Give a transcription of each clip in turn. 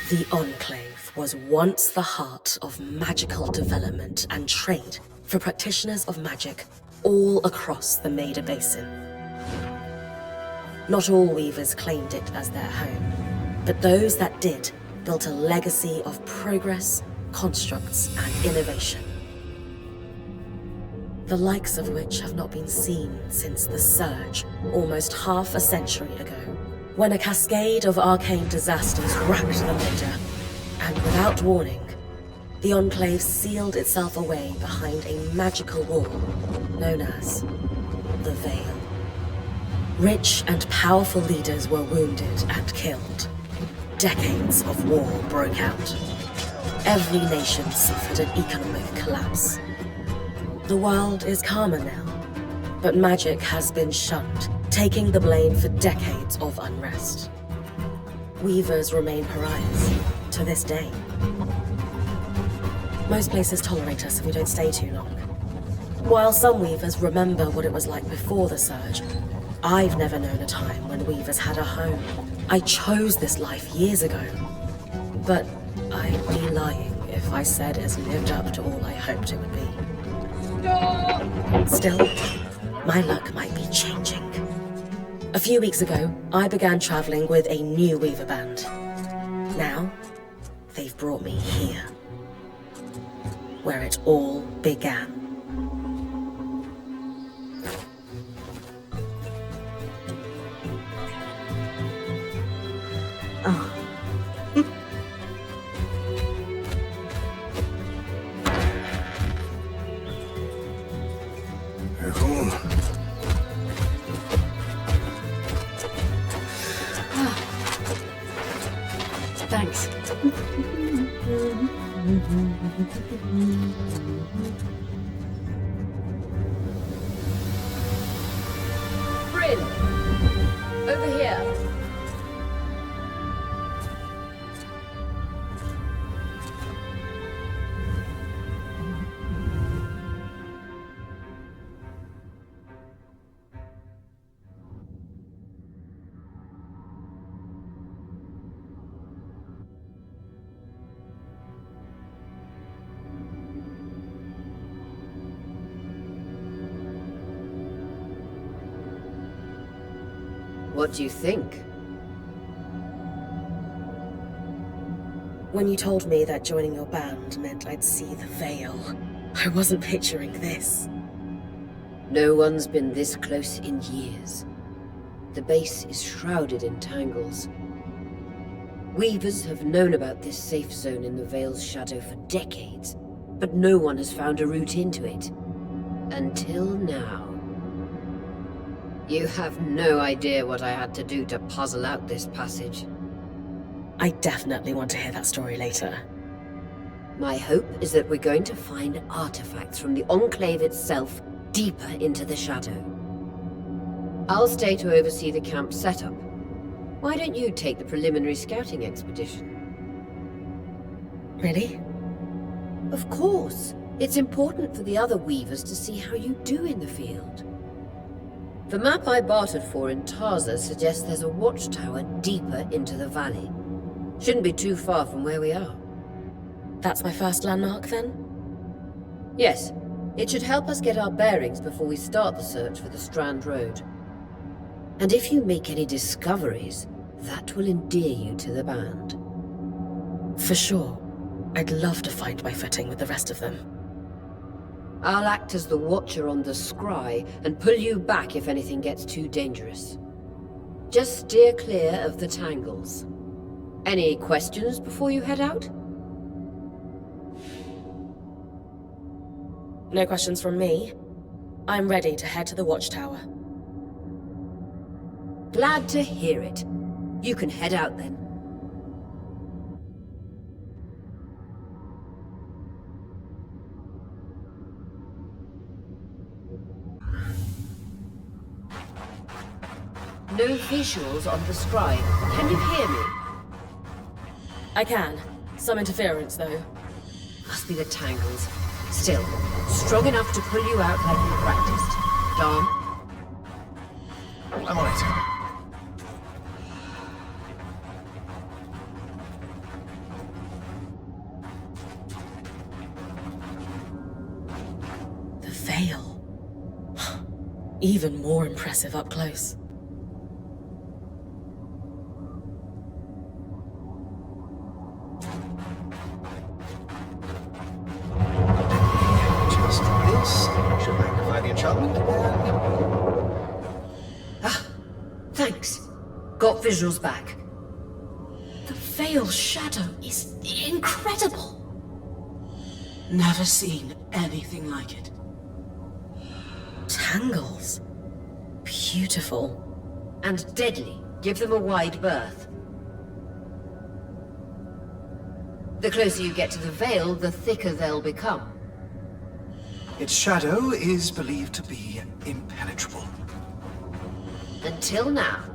The Enclave was once the heart of magical development and trade for practitioners of magic all across the Maida Basin. Not all weavers claimed it as their home, but those that did built a legacy of progress, constructs, and innovation. The likes of which have not been seen since the Surge, almost half a century ago, when a cascade of arcane disasters racked the Maida, and without warning, the Enclave sealed itself away behind a magical wall known as the Veil. Rich and powerful leaders were wounded and killed. Decades of war broke out. Every nation suffered an economic collapse. The world is calmer now, but magic has been shunned, taking the blame for decades of unrest. Weavers remain pariahs to this day. Most places tolerate us if we don't stay too long. While some weavers remember what it was like before the Surge, I've never known a time when weavers had a home. I chose this life years ago, but I'd be lying if I said it's lived up to all I hoped it would be. Still, my luck might be changing. A few weeks ago, I began traveling with a new weaver band. Now, they've brought me here, where it all began. Oh. Thanks. Bryn! Over here. What do you think? When you told me that joining your band meant I'd see the Veil, I wasn't picturing this. No one's been this close in years. The base is shrouded in tangles. Weavers have known about this safe zone in the Veil's shadow for decades, but no one has found a route into it. Until now. You have no idea what I had to do to puzzle out this passage. I definitely want to hear that story later. My hope is that we're going to find artifacts from the Enclave itself deeper into the shadow. I'll stay to oversee the camp setup. Why don't you take the preliminary scouting expedition? Really? Of course. It's important for the other weavers to see how you do in the field. The map I bartered for in Tarza suggests there's a watchtower deeper into the valley. Shouldn't be too far from where we are. That's my first landmark, then? Yes. It should help us get our bearings before we start the search for the Strand Road. And if you make any discoveries, that will endear you to the band. For sure. I'd love to find my footing with the rest of them. I'll act as the watcher on the scry and pull you back if anything gets too dangerous. Just steer clear of the tangles. Any questions before you head out? No questions from me. I'm ready to head to the watchtower. Glad to hear it. You can head out then. No visuals on the scribe. Can you hear me? I can. Some interference, though. Must be the tangles. Still, strong enough to pull you out like you practiced. Dom? I'm on it. Even more impressive up close. Just this should magnify the enchantment, Thanks. Got visuals back. The Veil shadow is incredible. Never seen anything like it. Tangles. Beautiful. And deadly. Give them a wide berth. The closer you get to the Veil, the thicker they'll become. Its shadow is believed to be impenetrable. Until now.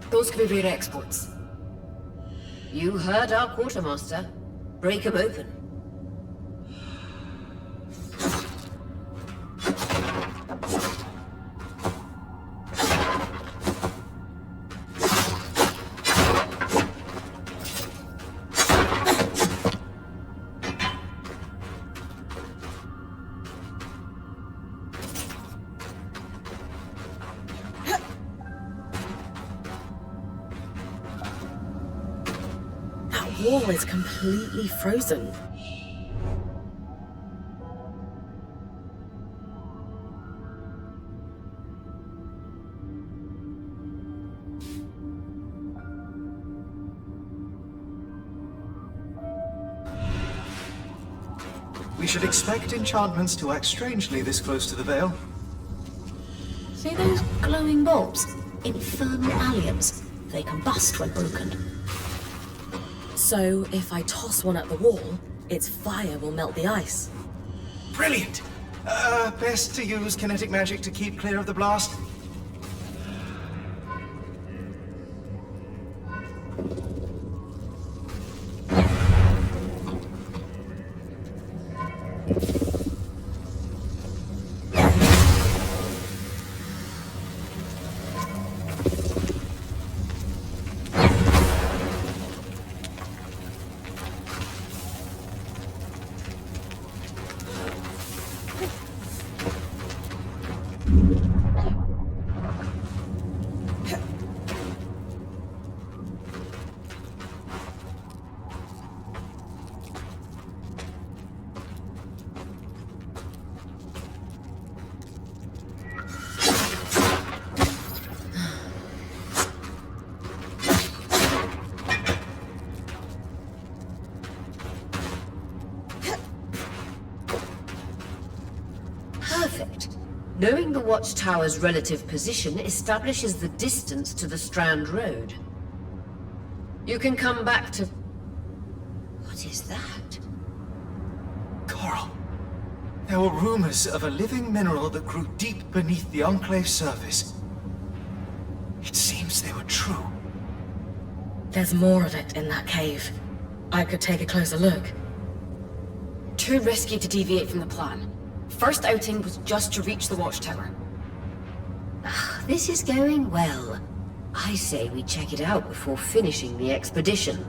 Those could be rare exports. You heard our quartermaster. Break 'em open. That wall is completely frozen. We should expect enchantments to act strangely this close to the Veil. See those glowing bulbs? Infernal alliums. They combust when broken. So, if I toss one at the wall, its fire will melt the ice. Brilliant! Best to use kinetic magic to keep clear of the blast. Perfect. Knowing the watchtower's relative position establishes the distance to the Strand Road. You can come back to... What is that? Coral. There were rumors of a living mineral that grew deep beneath the Enclave's surface. It seems they were true. There's more of it in that cave. I could take a closer look. Too risky to deviate from the plan. First outing was just to reach the watchtower. This is going well. I say we check it out before finishing the expedition.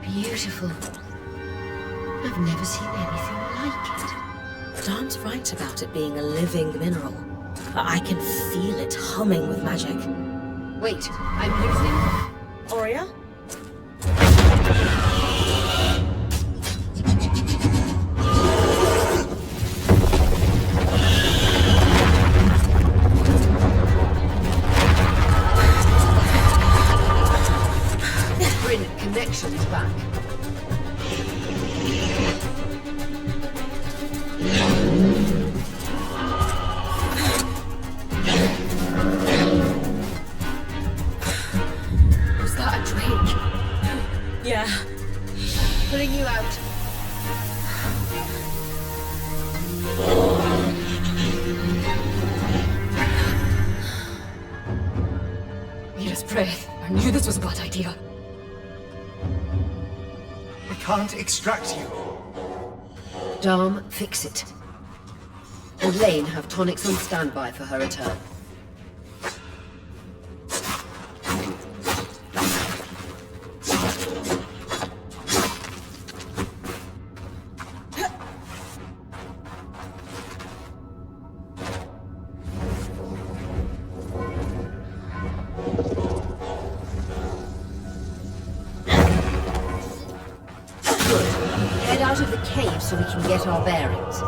Beautiful. I've never seen anything like it. Dan's right about it being a living mineral. I can feel it humming with magic. Wait, I'm losing... Aurea? Connections back. breath. I knew this was a bad idea. We can't extract you. Dom, fix it. And Lane have tonics on standby for her return. Head out of the cave so we can get our bearings.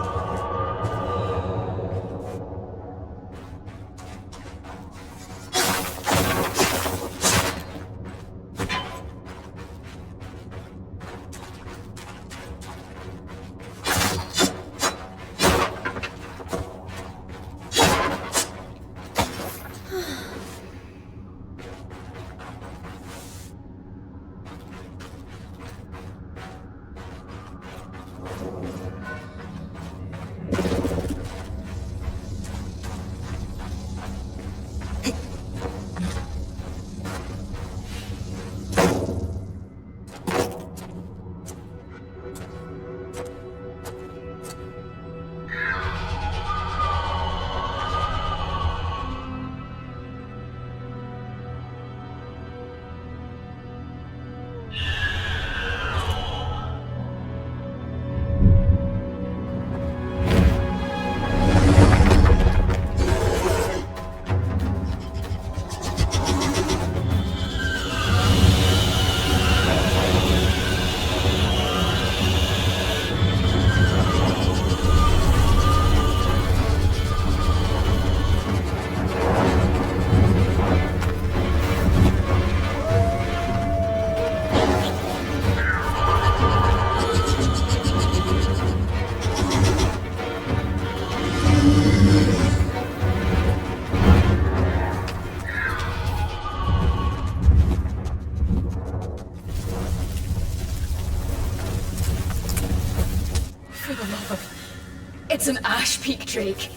It's an Ash Peak Drake.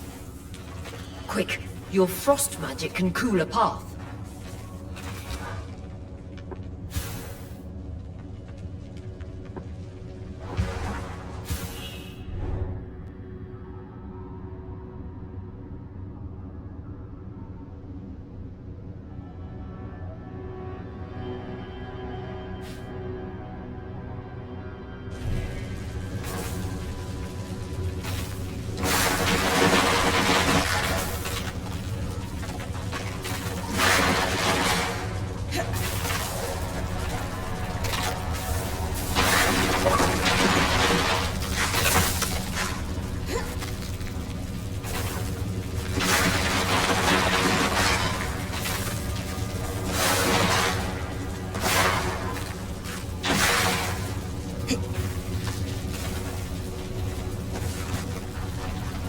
Quick, your frost magic can cool a path.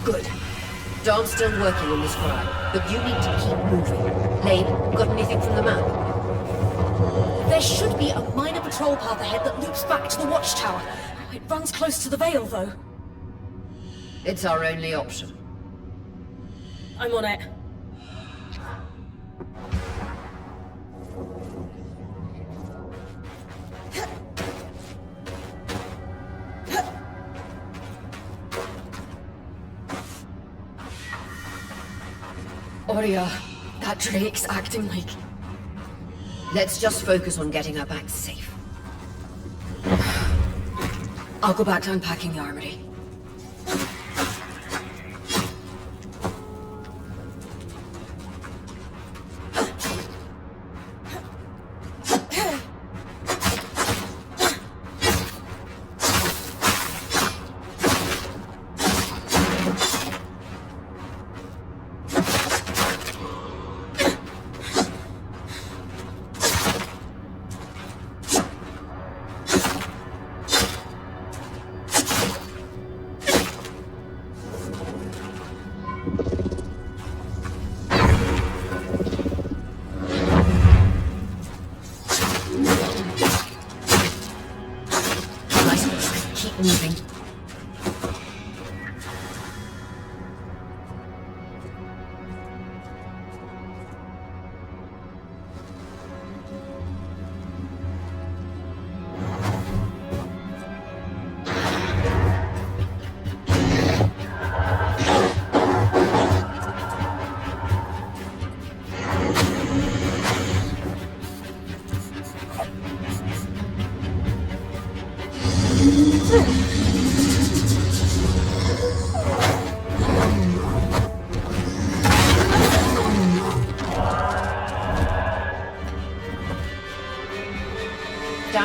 Good. Dom's still working on this crime, but you need to keep moving. Lane, got anything from the map? There should be a minor patrol path ahead that loops back to the watchtower. It runs close to the Vale, though. It's our only option. I'm on it. Oria, that Drake's acting like... Let's just focus on getting her back safe. I'll go back to unpacking the armory.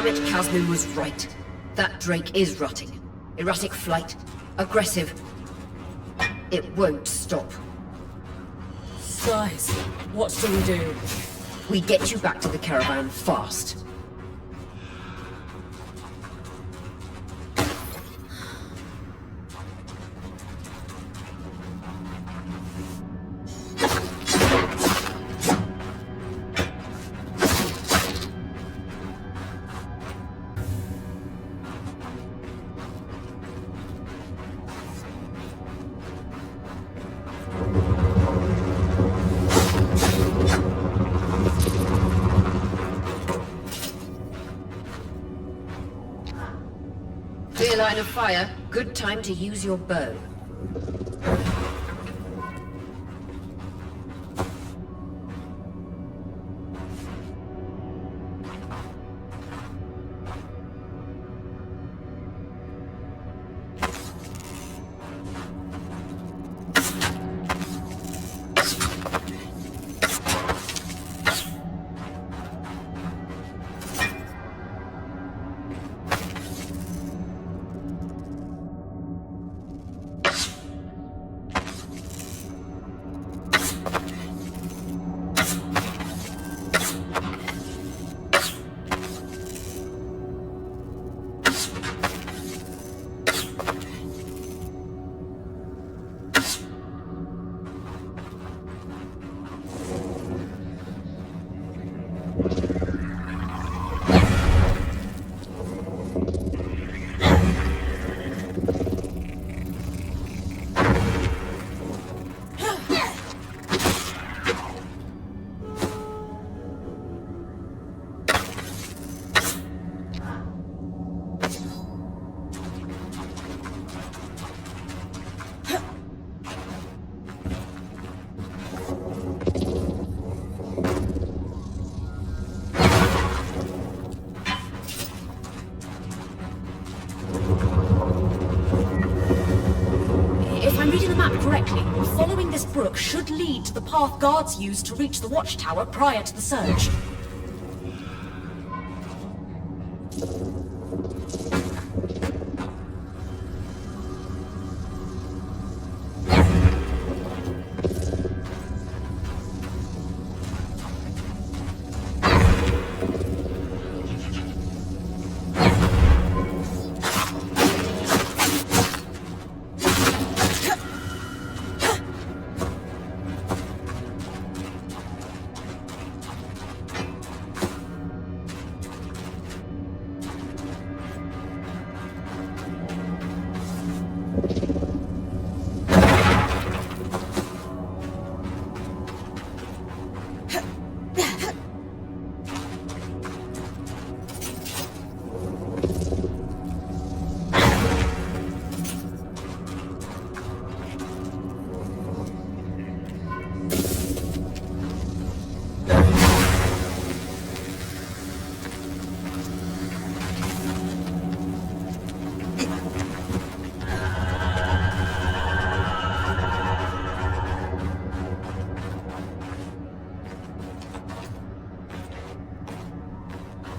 Damn it, Casman was right. That Drake is rotting. Erratic flight. Aggressive. It won't stop. Guys, what do we do? We get you back to the caravan fast. Clear line of fire. Good time to use your bow. If I'm reading the map correctly, following this brook should lead to the path guards used to reach the watchtower prior to the surge.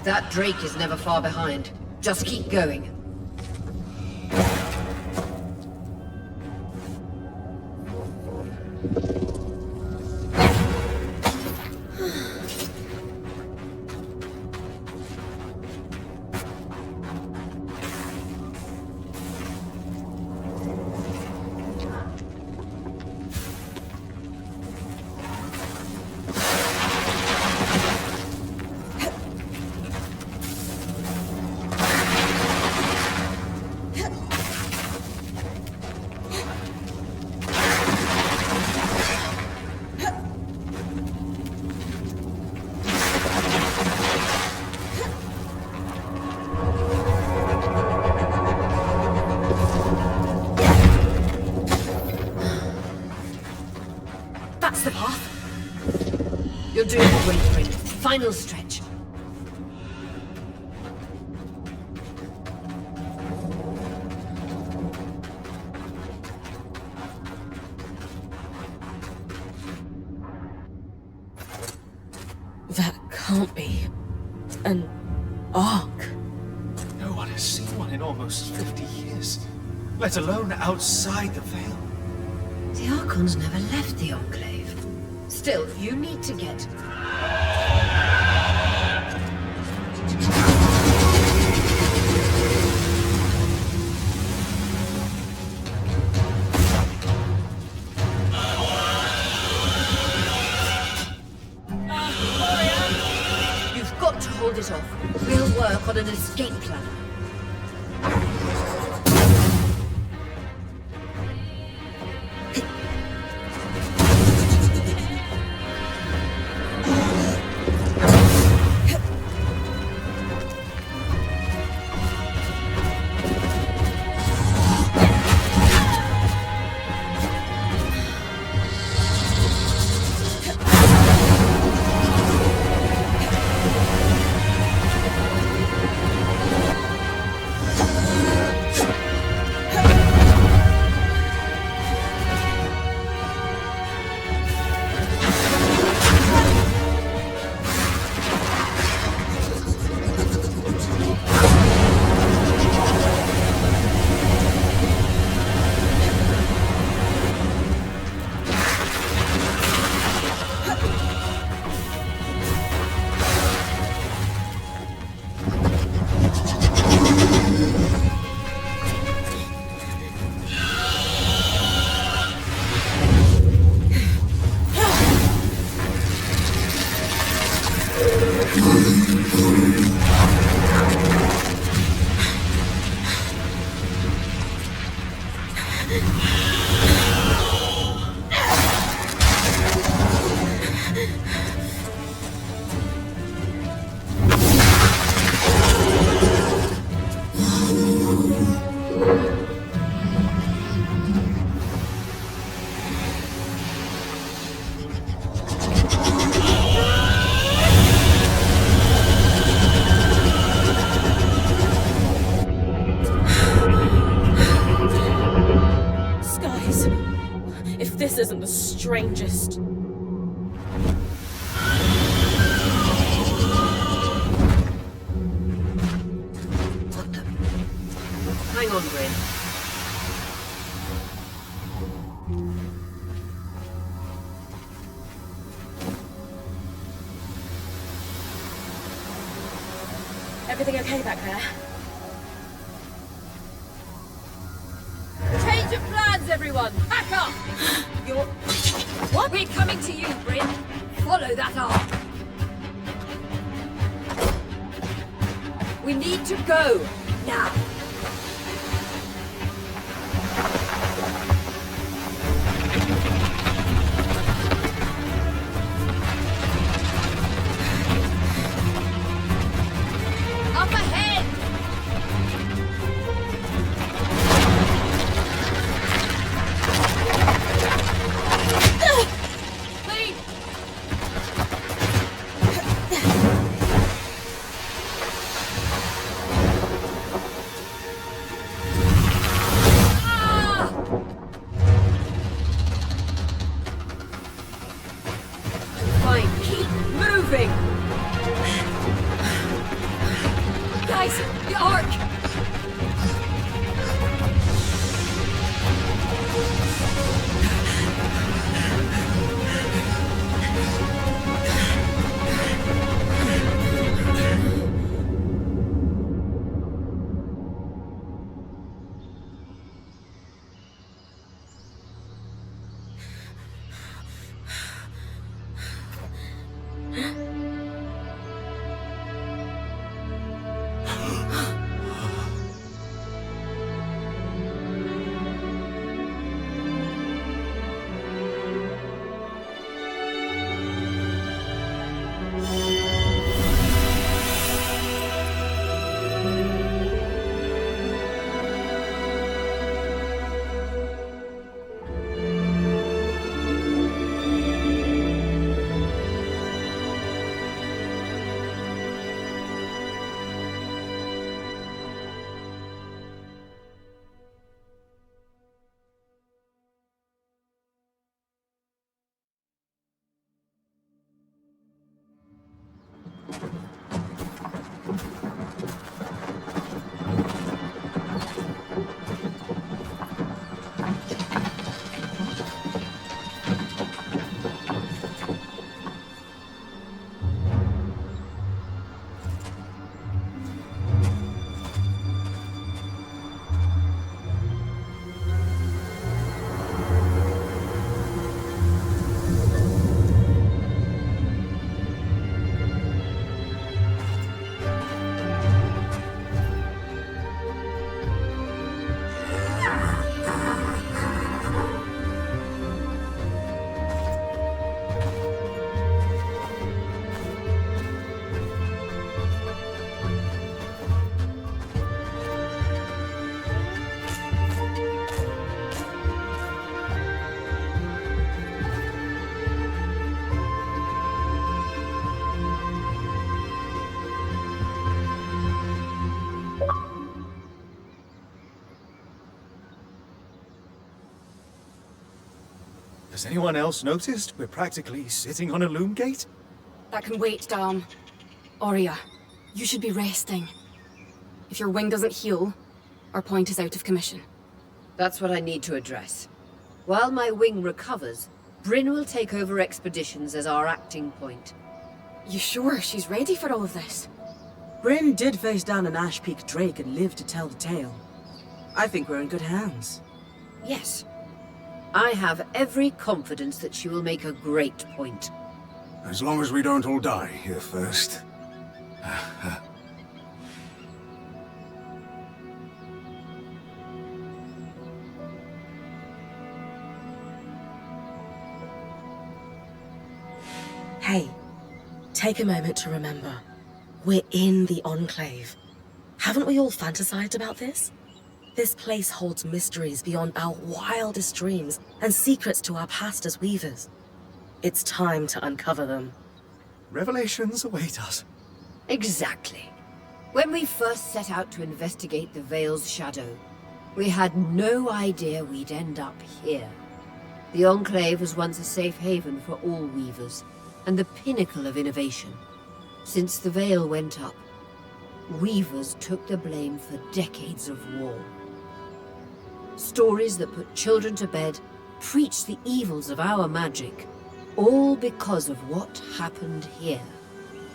That Drake is never far behind. Just keep going. That's the path. You're doing great, Ring. Final stretch. That can't be an arc. almost 50 years, let alone outside the Veil. The Archons never left the Enclave. Still, you need to get... You've got to hold it off. We'll work on an escape plan. Skies. If this isn't the strangest... What the... Hang on, Bryn. Everything okay back there? Change of plans, everyone! Back up! You're... What? We're coming to you, Bryn. Follow that arc. We need to go. Now. Up ahead! Please! Ah! Fine, keep moving! Guys, the arc! Has anyone else noticed we're practically sitting on a loom gate? That can wait, Dan. Arya, you should be resting. If your wing doesn't heal, our point is out of commission. That's what I need to address. While my wing recovers, Bryn will take over expeditions as our acting point. You sure she's ready for all of this? Bryn did face down an Ash Peak Drake and lived to tell the tale. I think we're in good hands. Yes. I have every confidence that she will make a great point. As long as we don't all die here first. Hey, take a moment to remember. We're in the Enclave. Haven't we all fantasized about this? This place holds mysteries beyond our wildest dreams and secrets to our past as weavers. It's time to uncover them. Revelations await us. Exactly. When we first set out to investigate the Veil's shadow, we had no idea we'd end up here. The Enclave was once a safe haven for all weavers, and the pinnacle of innovation. Since the Veil went up, weavers took the blame for decades of war. Stories that put children to bed preached the evils of our magic, all because of what happened here.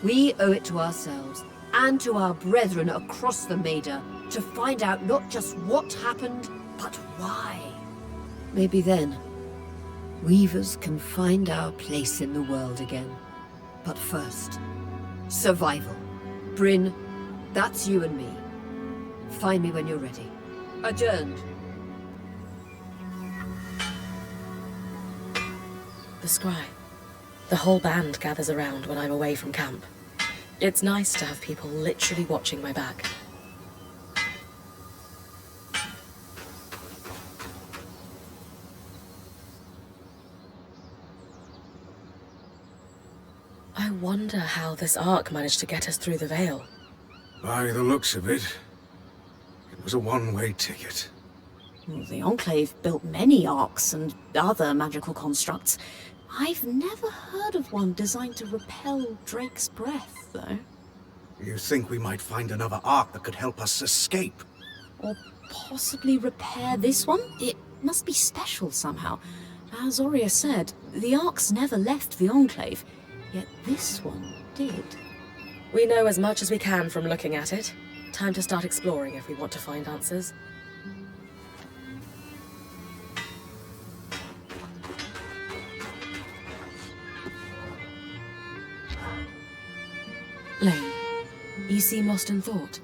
We owe it to ourselves and to our brethren across the Maida to find out not just what happened, but why. Maybe then, weavers can find our place in the world again. But first, survival. Bryn, that's you and me. Find me when you're ready. Adjourned. The scry. The whole band gathers around when I'm away from camp. It's nice to have people literally watching my back. I wonder how this arc managed to get us through the Veil. By the looks of it, it was a one-way ticket. Well, the Enclave built many arcs and other magical constructs. I've never heard of one designed to repel Drake's breath, though. You think we might find another arc that could help us escape? Or possibly repair this one? It must be special somehow. As Arya said, the arcs never left the Enclave, yet this one did. We know as much as we can from looking at it. Time to start exploring if we want to find answers. Lane, you seem lost in thought.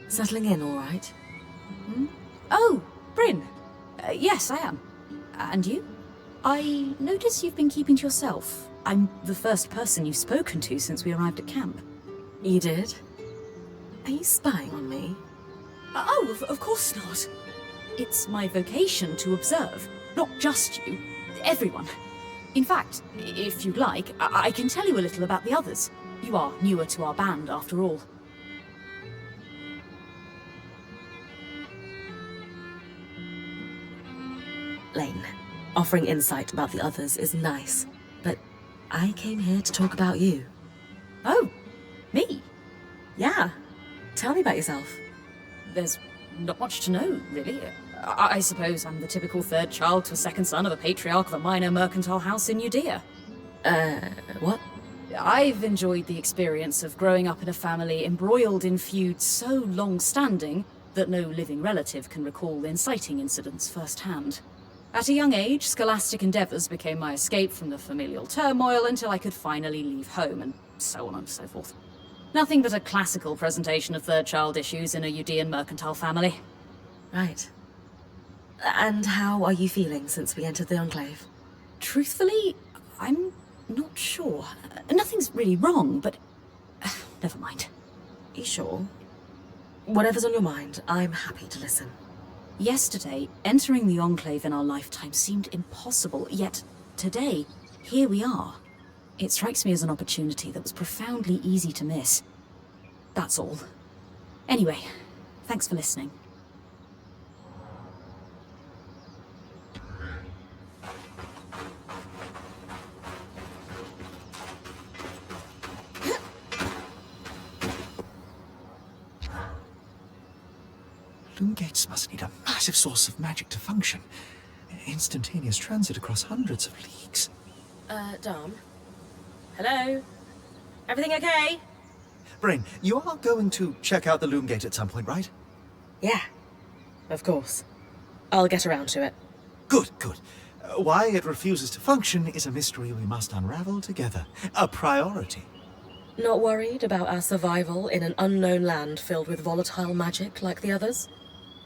Settling in all right? Hmm? Oh, Bryn. Yes, I am. And you? I notice you've been keeping to yourself. I'm the first person you've spoken to since we arrived at camp. You did? Are you spying on me? Oh, of course not. It's my vocation to observe. Not just you. Everyone. In fact, if you'd like, I can tell you a little about the others. You are newer to our band, after all. Lane, offering insight about the others is nice, but I came here to talk about you. Oh, me? Yeah. Tell me about yourself. There's not much to know, really. I suppose I'm the typical third child to a second son of a patriarch of a minor mercantile house in Judea. What? I've enjoyed the experience of growing up in a family embroiled in feuds so long-standing that no living relative can recall inciting incidents firsthand. At a young age, scholastic endeavours became my escape from the familial turmoil until I could finally leave home, and so on and so forth. Nothing but a classical presentation of third child issues in a Judean mercantile family. Right. And how are you feeling since we entered the Enclave? Truthfully, I'm not sure. Nothing's really wrong, but never mind. You sure? Whatever's on your mind, I'm happy to listen. Yesterday, entering the Enclave in our lifetime seemed impossible, yet today, here we are. It strikes me as an opportunity that was profoundly easy to miss. That's all. Anyway, thanks for listening. Loom gates must need a massive source of magic to function. Instantaneous transit across hundreds of leagues. Dom? Hello? Everything okay? Brain, you are going to check out the Loom gate at some point, right? Yeah, of course. I'll get around to it. Good, good. Why it refuses to function is a mystery we must unravel together. A priority. Not worried about our survival in an unknown land filled with volatile magic like the others?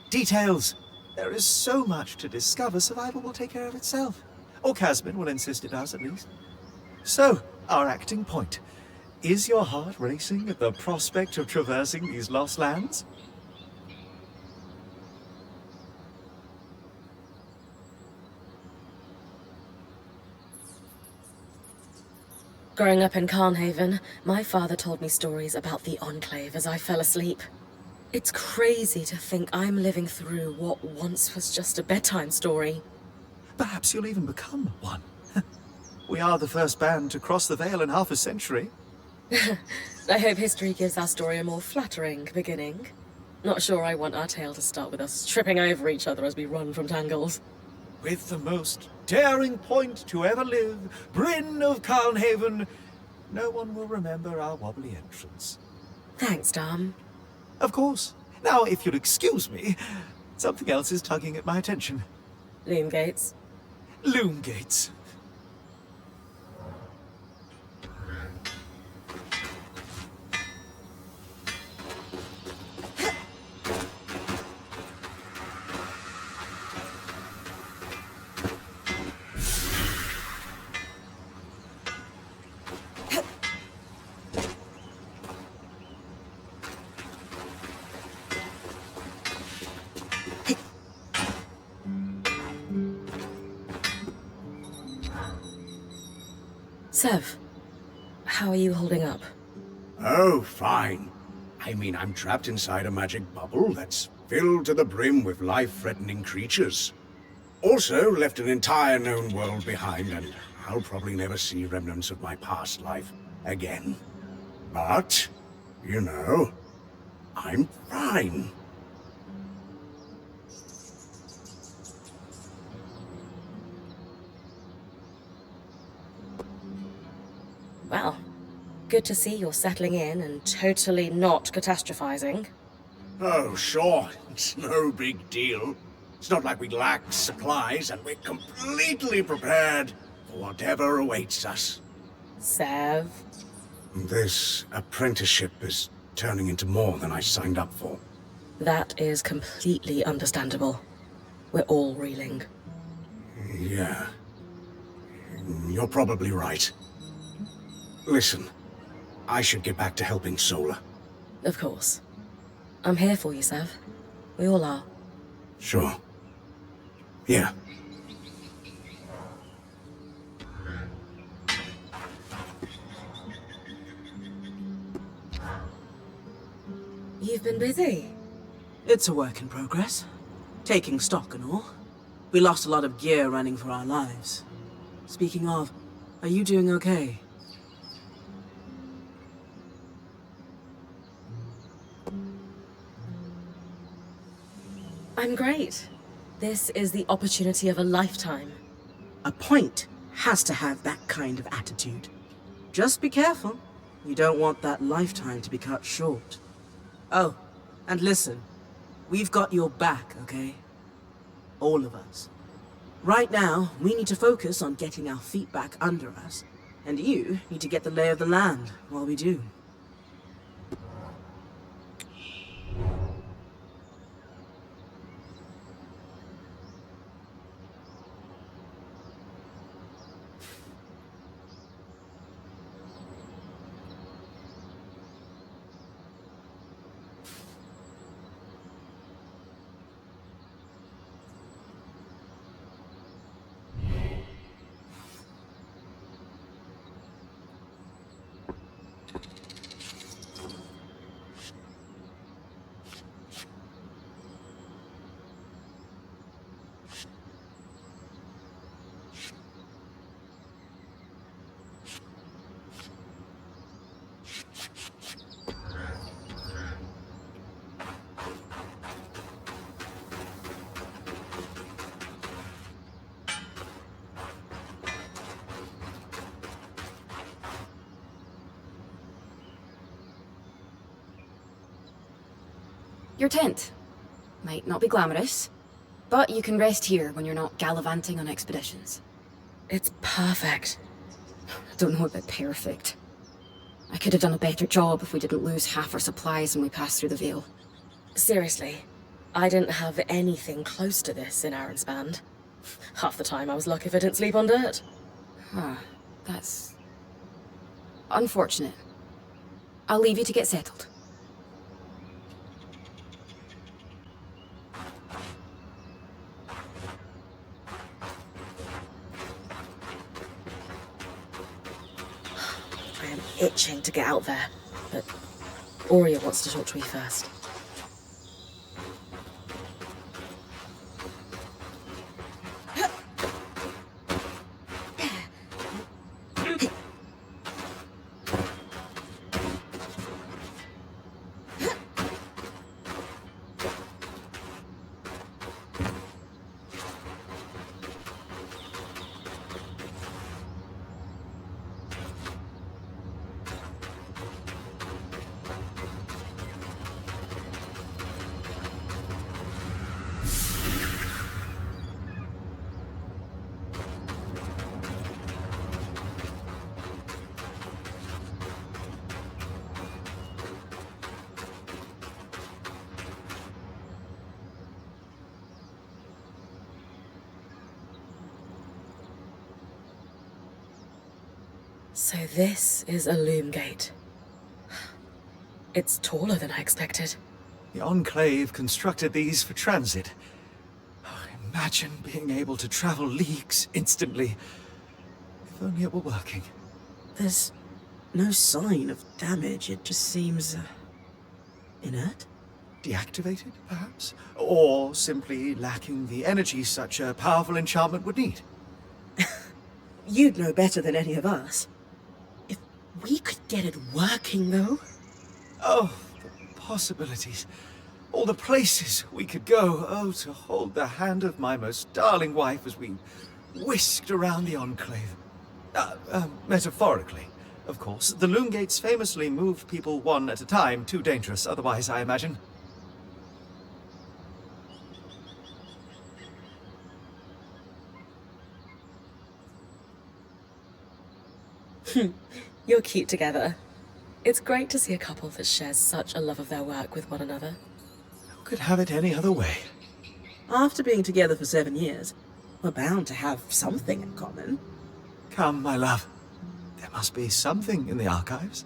Details. There is so much to discover, survival will take care of itself. Or Casmin will insist it does, at least. So, our acting point. Is your heart racing at the prospect of traversing these lost lands? Growing up in Carnhaven, my father told me stories about the Enclave as I fell asleep. It's crazy to think I'm living through what once was just a bedtime story. Perhaps you'll even become one. We are the first band to cross the Veil in half a century. I hope history gives our story a more flattering beginning. Not sure I want our tale to start with us tripping over each other as we run from tangles. With the most daring point to ever live, Bryn of Carnhaven, no one will remember our wobbly entrance. Thanks, Dom. Of course. Now, if you'll excuse me, something else is tugging at my attention. Loom gates. Loom gates. Sev, how are you holding up? Oh, fine. I mean, I'm trapped inside a magic bubble that's filled to the brim with life-threatening creatures. Also, left an entire known world behind, and I'll probably never see remnants of my past life again. But, you know, I'm fine. Well, good to see you're settling in and totally not catastrophizing. Oh, sure. It's no big deal. It's not like we lack supplies, and we're completely prepared for whatever awaits us. Sev. This apprenticeship is turning into more than I signed up for. That is completely understandable. We're all reeling. Yeah. You're probably right. Listen, I should get back to helping Sola. Of course. I'm here for you, Sev. We all are. Sure. Yeah. You've been busy. It's a work in progress. Taking stock and all. We lost a lot of gear running for our lives. Speaking of, are you doing okay? I'm great. This is the opportunity of a lifetime. A point has to have that kind of attitude. Just be careful. You don't want that lifetime to be cut short. Oh, and listen. We've got your back, okay? All of us. Right now, we need to focus on getting our feet back under us. And you need to get the lay of the land while we do. Your tent. Might not be glamorous, but you can rest here when you're not gallivanting on expeditions. It's perfect. I don't know about perfect. I could have done a better job if we didn't lose half our supplies when we passed through the Vale. Seriously, I didn't have anything close to this in Aronsband. Half the time I was lucky if I didn't sleep on dirt. Huh. That's... unfortunate. I'll leave you to get settled. I am itching to get out there, but Aurea wants to talk to me first. So this is a loom gate. It's taller than I expected. The Enclave constructed these for transit. Oh, imagine being able to travel leagues instantly. If only it were working. There's no sign of damage. It just seems... inert? Deactivated, perhaps? Or simply lacking the energy such a powerful enchantment would need. You'd know better than any of us. If we could get it working, though... Oh, the possibilities. All the places we could go. Oh, to hold the hand of my most darling wife as we whisked around the Enclave. Metaphorically, of course. The loom gates famously move people one at a time. Too dangerous otherwise, I imagine. You're cute together. It's great to see a couple that shares such a love of their work with one another. Who could have it any other way? After being together for 7 years, we're bound to have something in common. Come, my love. There must be something in the archives.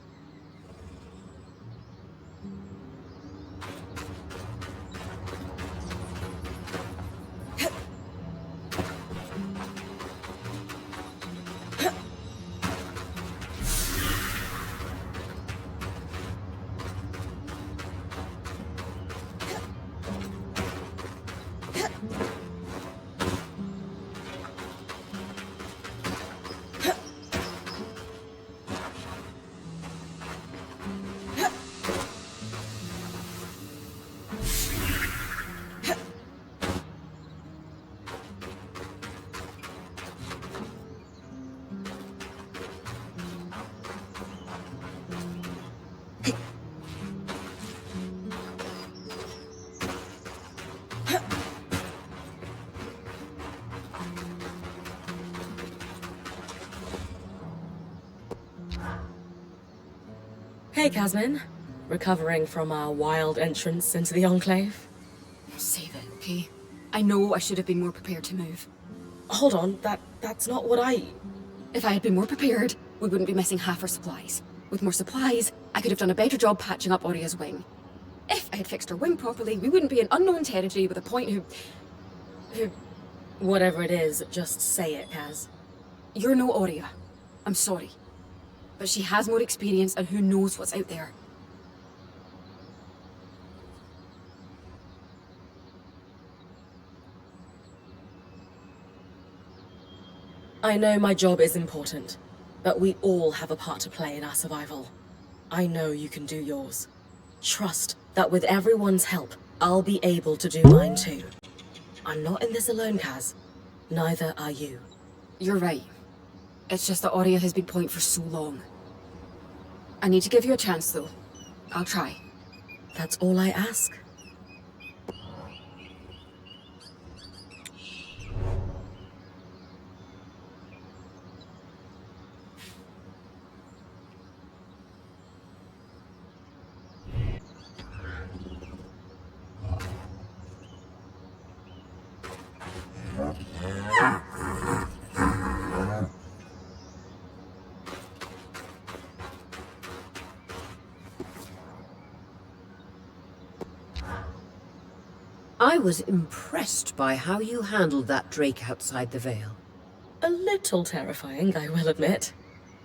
Hey, Casmin. Recovering from our wild entrance into the Enclave? Save it, okay? I know I should have been more prepared to move. Hold on, that's not what I... If I had been more prepared, we wouldn't be missing half our supplies. With more supplies, I could have done a better job patching up Aurea's wing. If I had fixed her wing properly, we wouldn't be in unknown territory with a point who... Whatever it is, just say it, Kaz. You're no Aurea. I'm sorry. But she has more experience and who knows what's out there. I know my job is important, but we all have a part to play in our survival. I know you can do yours. Trust that with everyone's help, I'll be able to do mine too. I'm not in this alone, Kaz. Neither are you. You're right. It's just that Aurea has been point for so long. I need to give you a chance, though. I'll try. That's all I ask. I was impressed by how you handled that drake outside the Vale. A little terrifying, I will admit.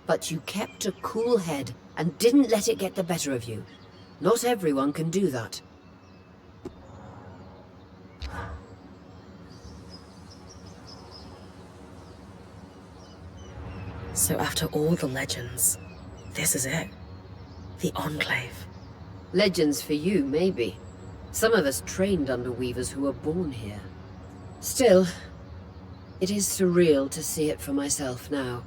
But you kept a cool head and didn't let it get the better of you. Not everyone can do that. So after all the legends, this is it. The Enclave. Legends for you, maybe. Some of us trained under weavers who were born here. Still, it is surreal to see it for myself now.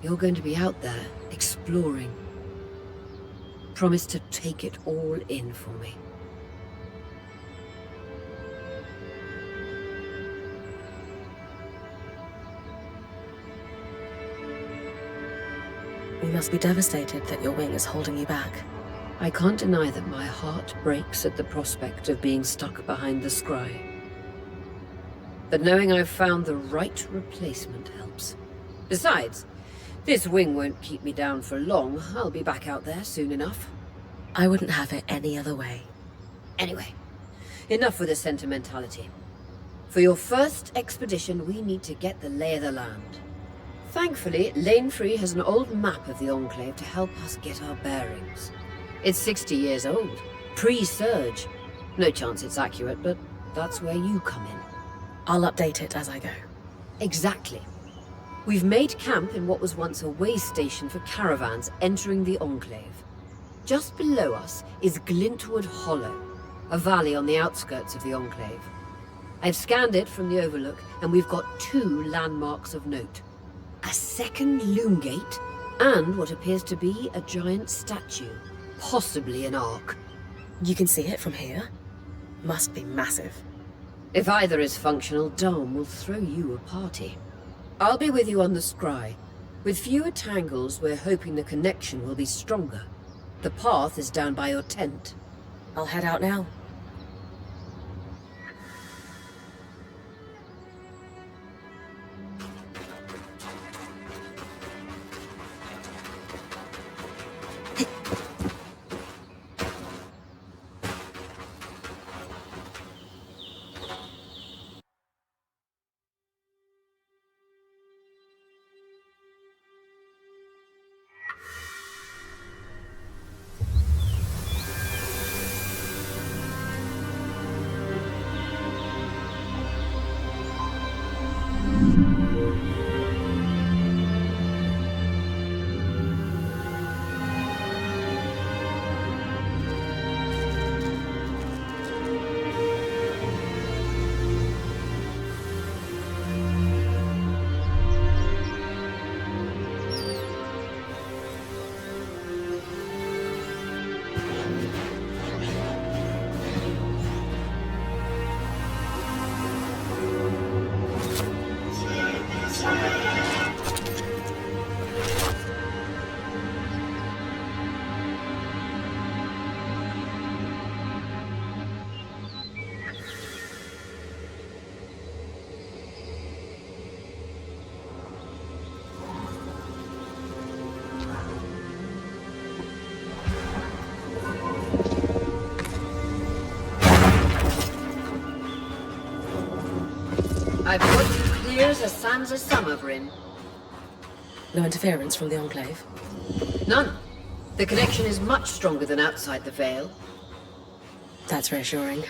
You're going to be out there, exploring. Promise to take it all in for me. You must be devastated that your wing is holding you back. I can't deny that my heart breaks at the prospect of being stuck behind the scry. But knowing I've found the right replacement helps. Besides, this wing won't keep me down for long. I'll be back out there soon enough. I wouldn't have it any other way. Anyway, enough with the sentimentality. For your first expedition, we need to get the lay of the land. Thankfully, Lane Free has an old map of the Enclave to help us get our bearings. It's 60 years old, pre-Surge. No chance it's accurate, but that's where you come in. I'll update it as I go. Exactly. We've made camp in what was once a way station for caravans entering the Enclave. Just below us is Glintwood Hollow, a valley on the outskirts of the Enclave. I've scanned it from the Overlook, and we've got 2 landmarks of note. A second loom gate, and what appears to be a giant statue, possibly an ark. You can see it from here? Must be massive. If either is functional, Dom will throw you a party. I'll be with you on the scry. With fewer tangles, we're hoping the connection will be stronger. The path is down by your tent. I'll head out now. I've got you clear as a sands of summer, Bryn. No interference from the Enclave? None. The connection is much stronger than outside the Vale. That's reassuring.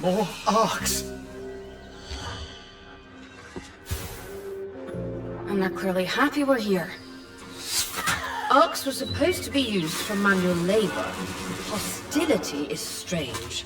More arcs. And they're clearly happy we're here. Arcs were supposed to be used for manual labor. Hostility is strange.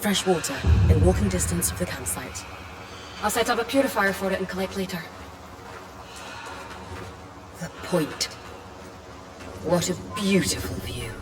Fresh water, in walking distance of the campsite. I'll set up a purifier for it and collect later. The point. What a beautiful view.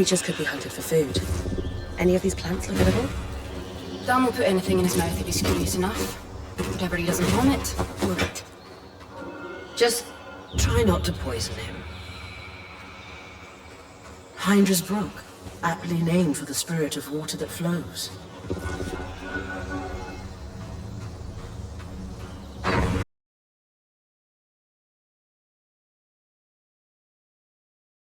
Creatures could be hunted for food. Any of these plants look edible? Dan will put anything in his mouth if he's curious enough. Whatever he doesn't vomit, will eat. Just try not to poison him. Hydra's Brook, aptly named for the spirit of water that flows.